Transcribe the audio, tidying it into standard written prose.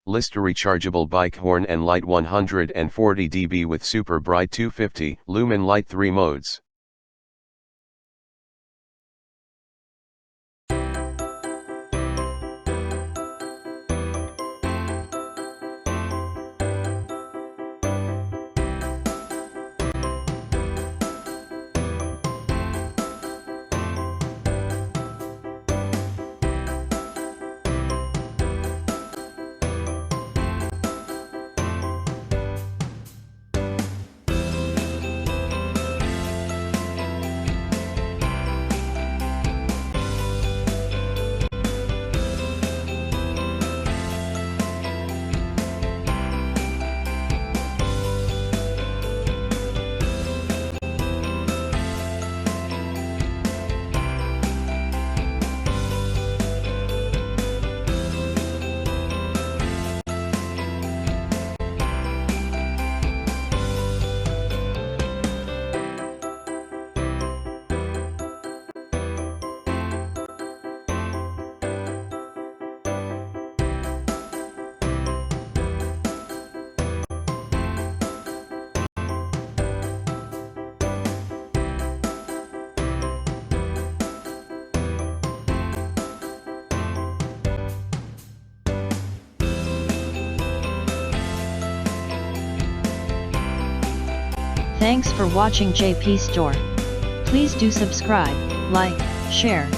Lista Rechargeable Bike Horn and Light 140 dB with Super Bright 250 Lumen Light 3 modes. Thanks for watching JP Store. Please do subscribe, like, share,